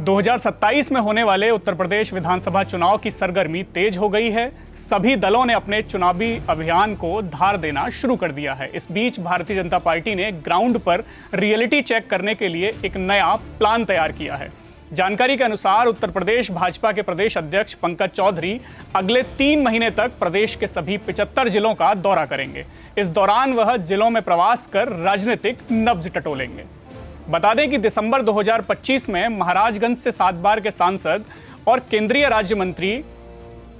2027 में होने वाले उत्तर प्रदेश विधानसभा चुनाव की सरगर्मी तेज हो गई है। सभी दलों ने अपने चुनावी अभियान को धार देना शुरू कर दिया है। इस बीच भारतीय जनता पार्टी ने ग्राउंड पर रियलिटी चेक करने के लिए एक नया प्लान तैयार किया है। जानकारी के अनुसार उत्तर प्रदेश भाजपा के प्रदेश अध्यक्ष पंकज चौधरी अगले 3 महीने तक प्रदेश के सभी 75 जिलों का दौरा करेंगे। इस दौरान वह जिलों में प्रवास कर राजनीतिक नब्ज टटोलेंगे। बता दें कि दिसंबर 2025 में महाराजगंज से 7 बार के सांसद और केंद्रीय राज्य मंत्री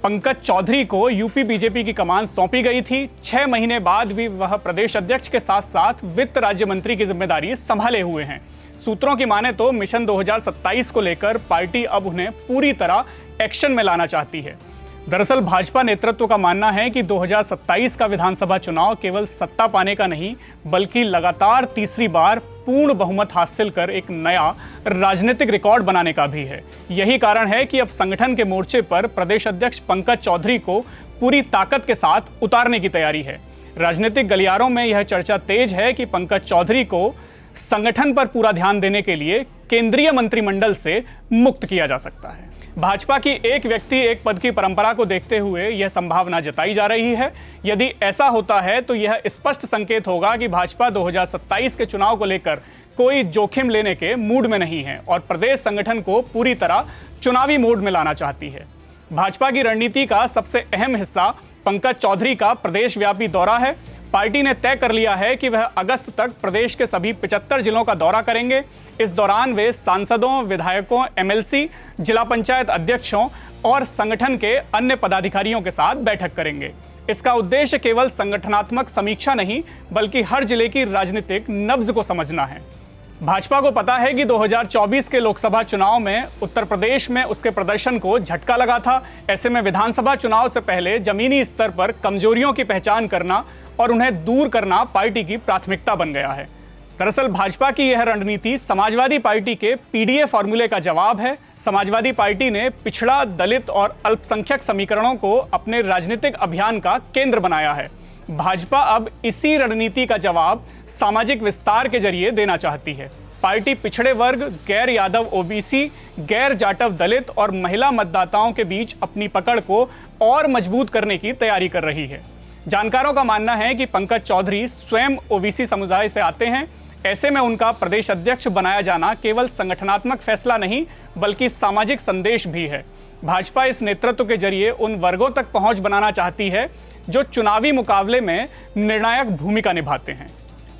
पंकज चौधरी को यूपी बीजेपी की कमान सौंपी गई थी। 6 महीने बाद भी वह प्रदेश अध्यक्ष के साथ साथ वित्त राज्य मंत्री की जिम्मेदारी संभाले हुए हैं। सूत्रों की माने तो मिशन 2027 को लेकर पार्टी अब उन्हें पूरी तरह एक्शन में लाना चाहती है। दरअसल भाजपा नेतृत्व का मानना है कि 2027 का विधानसभा चुनाव केवल सत्ता पाने का नहीं, बल्कि लगातार तीसरी बार पूर्ण बहुमत हासिल कर एक नया राजनीतिक रिकॉर्ड बनाने का भी है। यही कारण है कि अब संगठन के मोर्चे पर प्रदेश अध्यक्ष पंकज चौधरी को पूरी ताकत के साथ उतारने की तैयारी है। राजनीतिक गलियारों में यह चर्चा तेज है कि पंकज चौधरी को संगठन पर पूरा ध्यान देने के लिए केंद्रीय मंत्रिमंडल से मुक्त किया जा सकता है। भाजपा की एक व्यक्ति एक पद की परंपरा को देखते हुए यह संभावना जताई जा रही है। यदि ऐसा होता है तो यह स्पष्ट संकेत होगा कि भाजपा 2027 के चुनाव को लेकर कोई जोखिम लेने के मूड में नहीं है और प्रदेश संगठन को पूरी तरह चुनावी मोड में लाना चाहती है। भाजपा की रणनीति का सबसे अहम हिस्सा पंकज चौधरी का प्रदेश व्यापी दौरा है। पार्टी ने तय कर लिया है कि वह अगस्त तक प्रदेश के सभी 75 जिलों का दौरा करेंगे। इस दौरान वे सांसदों, विधायकों, एमएलसी, जिला पंचायत अध्यक्षों और संगठन के अन्य पदाधिकारियों के साथ बैठक करेंगे। इसका उद्देश्य केवल संगठनात्मक समीक्षा नहीं, बल्कि हर जिले की राजनीतिक नब्ज को समझना है। भाजपा को पता है कि 2024 के लोकसभा चुनाव में उत्तर प्रदेश में उसके प्रदर्शन को झटका लगा था। ऐसे में विधानसभा चुनाव से पहले जमीनी स्तर पर कमजोरियों की पहचान करना और उन्हें दूर करना पार्टी की प्राथमिकता बन गया है। दरअसल भाजपा की यह रणनीति समाजवादी पार्टी के पीडीए फॉर्मूले का जवाब है। समाजवादी पार्टी ने पिछड़ा, दलित और अल्पसंख्यक समीकरणों को अपने राजनीतिक अभियान का केंद्र बनाया है। भाजपा अब इसी रणनीति का जवाब सामाजिक विस्तार के जरिए देना चाहती है। पार्टी पिछड़े वर्ग, गैर यादव ओबीसी, गैर जाटव दलित और महिला मतदाताओं के बीच अपनी पकड़ को और मजबूत करने की तैयारी कर रही है। जानकारों का मानना है कि पंकज चौधरी स्वयं ओबीसी समुदाय से आते हैं। ऐसे में उनका प्रदेश अध्यक्ष बनाया जाना केवल संगठनात्मक फैसला नहीं, बल्कि सामाजिक संदेश भी है। भाजपा इस नेतृत्व के जरिए उन वर्गों तक पहुंच बनाना चाहती है जो चुनावी मुकाबले में निर्णायक भूमिका निभाते हैं।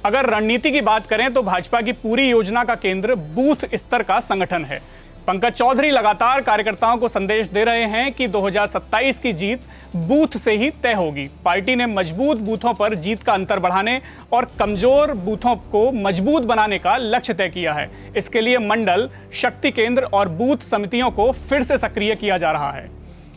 अगर रणनीति की बात करें तो भाजपा की पूरी योजना का केंद्र बूथ स्तर का संगठन है। पंकज चौधरी लगातार कार्यकर्ताओं को संदेश दे रहे हैं कि 2027 की जीत बूथ से ही तय होगी। पार्टी ने मजबूत बूथों पर जीत का अंतर बढ़ाने और कमजोर बूथों को मजबूत बनाने का लक्ष्य तय किया है। इसके लिए मंडल, शक्ति केंद्र और बूथ समितियों को फिर से सक्रिय किया जा रहा है।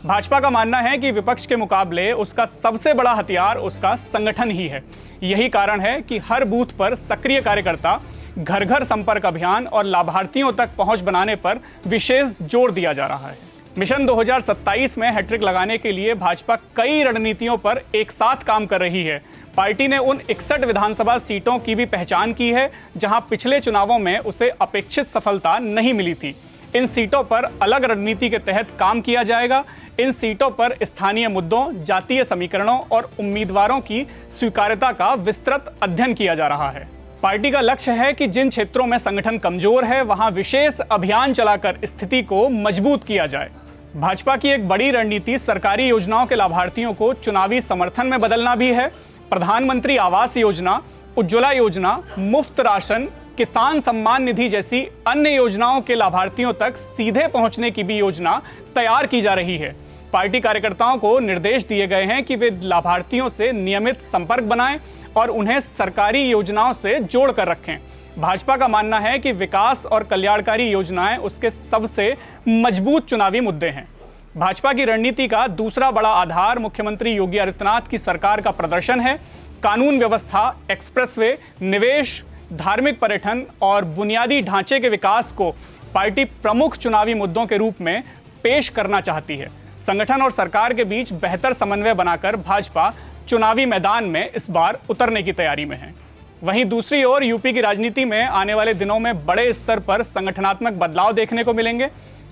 भाजपा का मानना है कि विपक्ष के मुकाबले उसका सबसे बड़ा हथियार उसका संगठन ही है। यही कारण है कि हर बूथ पर सक्रिय कार्यकर्ता, घर घर संपर्क अभियान और लाभार्थियों तक पहुंच बनाने पर विशेष जोर दिया जा रहा है। मिशन 2027 में हैट्रिक लगाने के लिए भाजपा कई रणनीतियों पर एक साथ काम कर रही है। पार्टी ने उन 61 विधानसभा सीटों की भी पहचान की है जहां पिछले चुनावों में उसे अपेक्षित सफलता नहीं मिली थी। इन सीटों पर अलग रणनीति के तहत काम किया जाएगा। इन सीटों पर स्थानीय मुद्दों, जातीय समीकरणों और उम्मीदवारों की स्वीकार्यता का विस्तृत अध्ययन किया जा रहा है। पार्टी का लक्ष्य है कि जिन क्षेत्रों में संगठन कमजोर है वहां विशेष अभियान चलाकर स्थिति को मजबूत किया जाए। भाजपा की एक बड़ी रणनीति सरकारी योजनाओं के लाभार्थियों को चुनावी समर्थन में बदलना भी है। प्रधानमंत्री आवास योजना, उज्ज्वला योजना, मुफ्त राशन, किसान सम्मान निधि जैसी अन्य योजनाओं के लाभार्थियों तक सीधे पहुंचने की भी योजना तैयार की जा रही है। पार्टी कार्यकर्ताओं को निर्देश दिए गए हैं कि वे लाभार्थियों से नियमित संपर्क बनाएं और उन्हें सरकारी योजनाओं से जोड़ कर रखें। भाजपा का मानना है कि विकास और कल्याणकारी योजनाएं उसके सबसे मजबूत चुनावी मुद्दे हैं। भाजपा की रणनीति का दूसरा बड़ा आधार मुख्यमंत्री योगी आदित्यनाथ की सरकार का प्रदर्शन है। कानून व्यवस्था, एक्सप्रेसवे, निवेश, धार्मिक पर्यटन और बुनियादी ढांचे के विकास को पार्टी प्रमुख चुनावी मुद्दों के रूप में पेश करना चाहती है। संगठन और सरकार के बीच बेहतर समन्वय बनाकर भाजपा चुनावी मैदान में इस बार उतरने की तैयारी में है। वहीं दूसरी ओर यूपी की राजनीति में आने वाले दिनों में बड़े स्तर पर संगठनात्मक बदलाव देखने को मिलेंगे।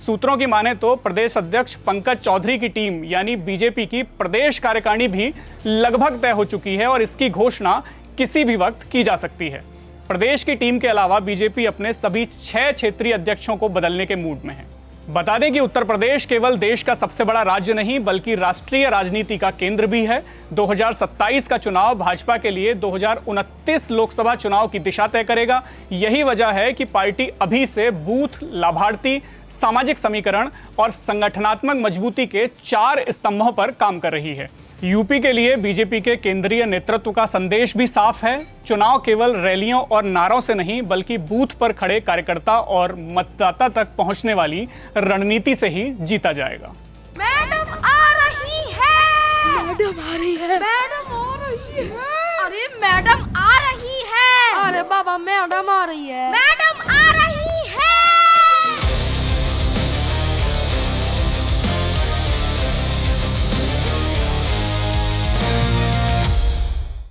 सूत्रों की माने तो प्रदेश अध्यक्ष पंकज चौधरी की टीम यानी बीजेपी की प्रदेश कार्यकारिणी भी लगभग तय हो चुकी है और इसकी घोषणा किसी भी वक्त की जा सकती है। प्रदेश की टीम के अलावा बीजेपी अपने सभी 6 क्षेत्रीय अध्यक्षों को बदलने के मूड में है। बता दें कि उत्तर प्रदेश केवल देश का सबसे बड़ा राज्य नहीं बल्कि राष्ट्रीय राजनीति का केंद्र भी है। 2027 का चुनाव भाजपा के लिए 2029 लोकसभा चुनाव की दिशा तय करेगा। यही वजह है कि पार्टी अभी से बूथ, लाभार्थी, सामाजिक समीकरण और संगठनात्मक मजबूती के 4 स्तंभों पर काम कर रही है। यूपी के लिए बीजेपी के केंद्रीय नेतृत्व का संदेश भी साफ है। चुनाव केवल रैलियों और नारों से नहीं बल्कि बूथ पर खड़े कार्यकर्ता और मतदाता तक पहुंचने वाली रणनीति से ही जीता जाएगा। मैडम आ रही है। मैडम आ रही है। मैडम आ रही है। अरे मैडम आ रही है। अरे बाबा मैडम आ रही है। मैडम